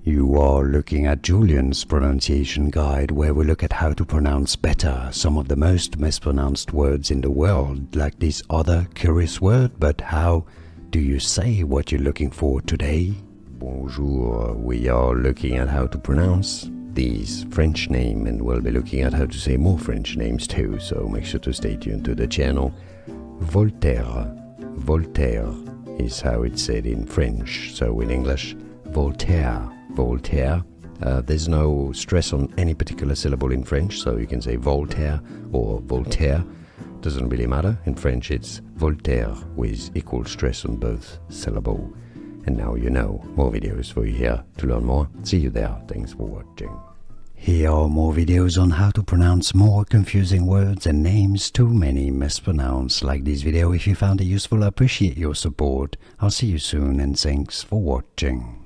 You are looking at Julian's pronunciation guide, where we look at how to pronounce better some of the most mispronounced words in the world, like this other curious word. But how do you say what you're looking for today? Bonjour, we are looking at how to pronounce these French names, and we'll be looking at how to say more French names too, so make sure to stay tuned to the channel. Voltaire. Voltaire is how it's said in French, so in English, Voltaire. Voltaire. There's no stress on any particular syllable in French, so you can say Voltaire or Voltaire. Doesn't really matter. In French it's Voltaire with equal stress on both syllables. And now you know. More videos for you here to learn more. See you there. Thanks for watching. Here are more videos on how to pronounce more confusing words and names too many mispronounced. Like this video if you found it useful. I appreciate your support. I'll see you soon and thanks for watching.